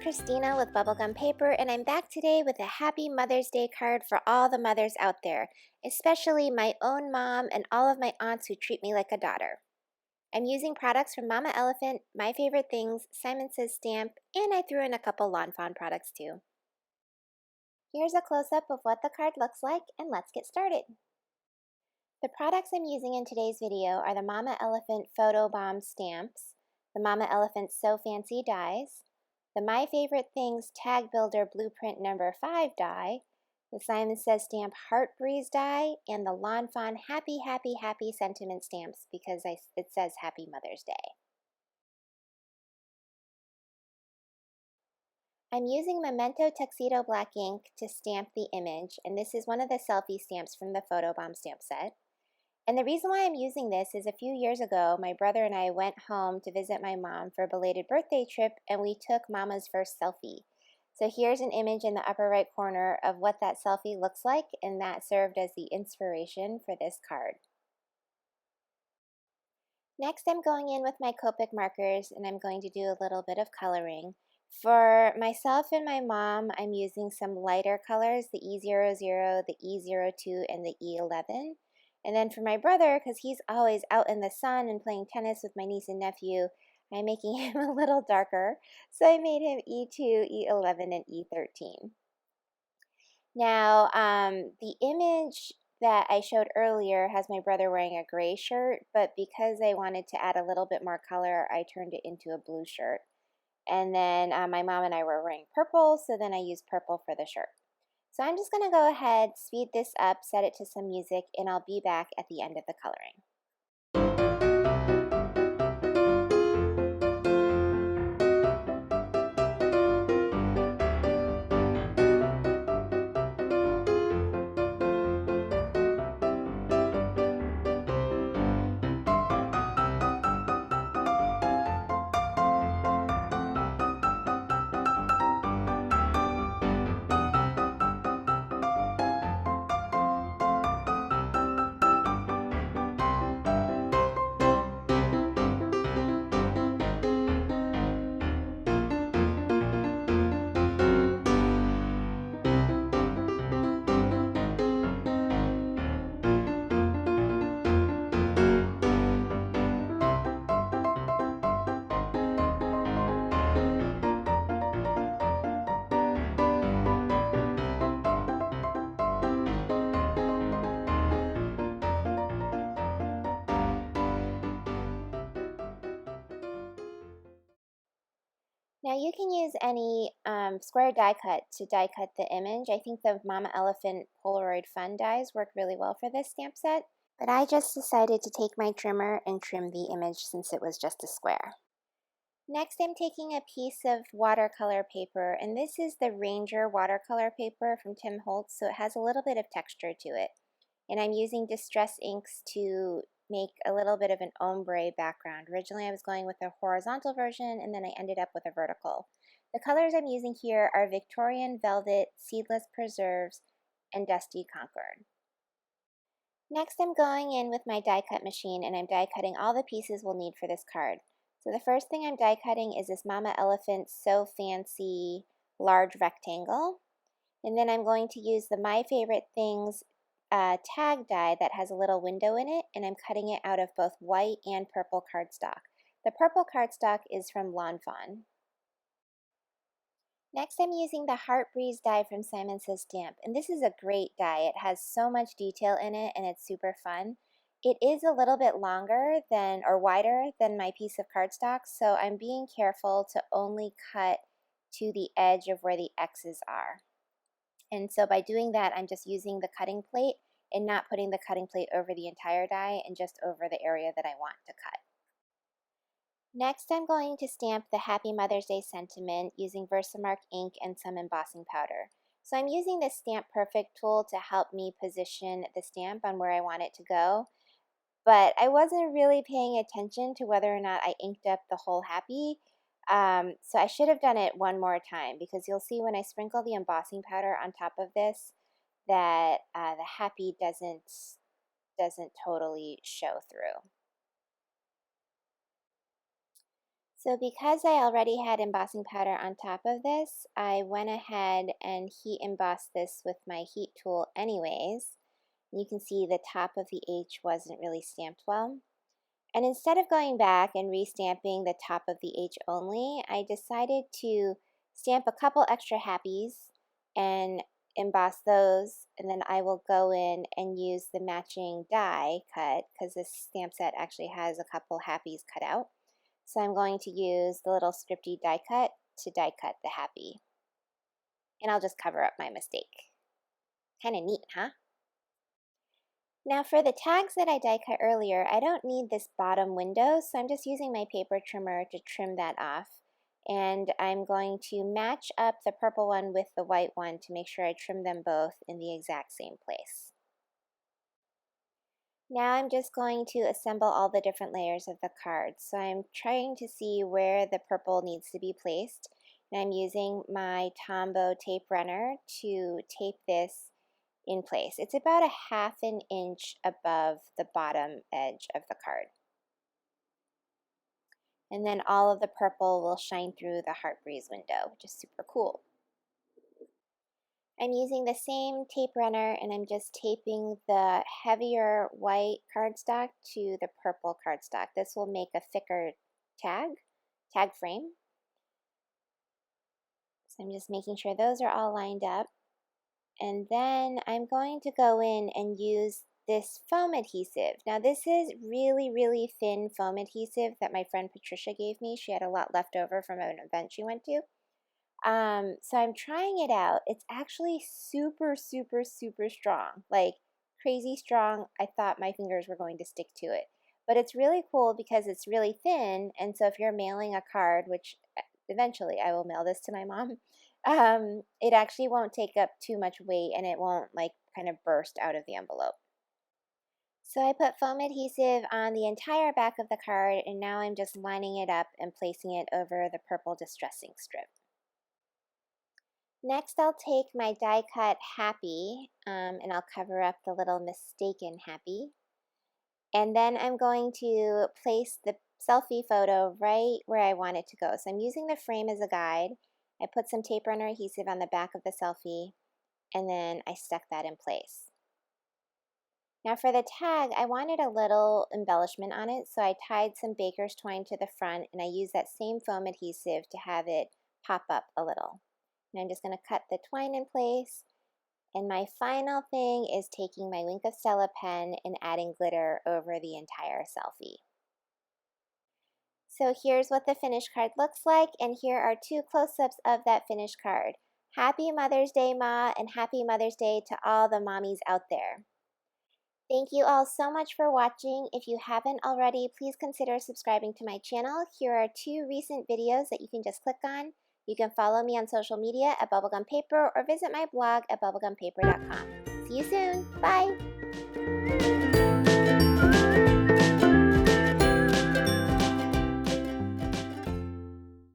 Christina with Bubblegum Paper, and I'm back today with a Happy Mother's Day card for all the mothers out there, especially my own mom and all of my aunts who treat me like a daughter. I'm using products from Mama Elephant, My Favorite Things, Simon Says Stamp, and I threw in a couple Lawn Fawn products too. Here's a close-up of what the card looks like, and let's get started. The products I'm using in today's video are the Mama Elephant Photo Bomb stamps, the Mama Elephant So Fancy dies, the My Favorite Things Tag Builder Blueprint number 5 die, the Simon Says Stamp Heart Breeze die, and the Lawn Fawn Happy Happy Happy Sentiment stamps because it says Happy Mother's Day. I'm using Memento Tuxedo Black ink to stamp the image, and this is one of the selfie stamps from the Photo Bomb stamp set. And the reason why I'm using this is a few years ago, my brother and I went home to visit my mom for a belated birthday trip, and we took Mama's first selfie. So here's an image in the upper right corner of what that selfie looks like, and that served as the inspiration for this card. Next, I'm going in with my Copic markers, and I'm going to do a little bit of coloring. For myself and my mom, I'm using some lighter colors, the E00, the E02, and the E11. And then for my brother, because he's always out in the sun and playing tennis with my niece and nephew, I'm making him a little darker. So I made him E2, E11, and E13. Now, the image that I showed earlier has my brother wearing a gray shirt, but because I wanted to add a little bit more color, I turned it into a blue shirt. And then my mom and I were wearing purple, so then I used purple for the shirt. So I'm just going to go ahead, speed this up, set it to some music, and I'll be back at the end of the coloring. Now you can use any square die cut to die cut the image. I think the Mama Elephant Polaroid Fun dies work really well for this stamp set, but I just decided to take my trimmer and trim the image since it was just a square. Next, I'm taking a piece of watercolor paper, and this is the Ranger watercolor paper from Tim Holtz, so it has a little bit of texture to it. And I'm using Distress inks to make a little bit of an ombre background. Originally I was going with a horizontal version, and then I ended up with a vertical. The colors I'm using here are Victorian Velvet, Seedless Preserves, and Dusty Concord. Next, I'm going in with my die cut machine, and I'm die cutting all the pieces we'll need for this card. So the first thing I'm die cutting is this Mama Elephant So Fancy large rectangle. And then I'm going to use the My Favorite Things tag die that has a little window in it, and I'm cutting it out of both white and purple cardstock. The purple cardstock is from Lawn Fawn. Next, I'm using the Heart Breeze die from Simon Says Stamp, and this is a great die. It has so much detail in it, and it's super fun. It is a little bit longer than, or wider than my piece of cardstock, so I'm being careful to only cut to the edge of where the X's are. And so by doing that, I'm just using the cutting plate and not putting the cutting plate over the entire die and just over the area that I want to cut. Next, I'm going to stamp the Happy Mother's Day sentiment using Versamark ink and some embossing powder. So I'm using the Stamp Perfect tool to help me position the stamp on where I want it to go. But I wasn't really paying attention to whether or not I inked up the whole happy. So I should have done it one more time, because you'll see when I sprinkle the embossing powder on top of this that the happy doesn't totally show through. So because I already had embossing powder on top of this, I went ahead and heat embossed this with my heat tool anyways. You can see the top of the H wasn't really stamped well. And instead of going back and restamping the top of the H only, I decided to stamp a couple extra happies and emboss those, and then I will go in and use the matching die cut because this stamp set actually has a couple happies cut out. So I'm going to use the little scripty die cut to die cut the happy. And I'll just cover up my mistake. Kind of neat, huh? Now for the tags that I die cut earlier, I don't need this bottom window, so I'm just using my paper trimmer to trim that off. And I'm going to match up the purple one with the white one to make sure I trim them both in the exact same place. Now I'm just going to assemble all the different layers of the cards. So I'm trying to see where the purple needs to be placed. And I'm using my Tombow tape runner to tape this in place. It's about a ½ inch above the bottom edge of the card. And then all of the purple will shine through the Heart Breeze window, which is super cool. I'm using the same tape runner and I'm just taping the heavier white cardstock to the purple cardstock. This will make a thicker tag frame. So I'm just making sure those are all lined up. And then I'm going to go in and use this foam adhesive. Now this is really, really thin foam adhesive that my friend Patricia gave me. She had a lot left over from an event she went to. So I'm trying it out. It's actually super, super, super strong, like crazy strong. I thought my fingers were going to stick to it. But it's really cool because it's really thin, and so if you're mailing a card, which eventually I will mail this to my mom, it actually won't take up too much weight and it won't like kind of burst out of the envelope. So I put foam adhesive on the entire back of the card, and now I'm just lining it up and placing it over the purple distressing strip. Next, I'll take my die cut happy and I'll cover up the little mistaken happy. And then I'm going to place the selfie photo right where I want it to go. So I'm using the frame as a guide. I put some tape runner adhesive on the back of the selfie, and then I stuck that in place. Now for the tag, I wanted a little embellishment on it, so I tied some baker's twine to the front, and I used that same foam adhesive to have it pop up a little. And I'm just going to cut the twine in place. And my final thing is taking my Wink of Stella pen and adding glitter over the entire selfie. So here's what the finished card looks like, and here are two close-ups of that finished card. Happy Mother's Day, Ma, and happy Mother's Day to all the mommies out there. Thank you all so much for watching. If you haven't already, please consider subscribing to my channel. Here are two recent videos that you can just click on. You can follow me on social media at Bubblegum Paper or visit my blog at bubblegumpaper.com. See you soon. Bye.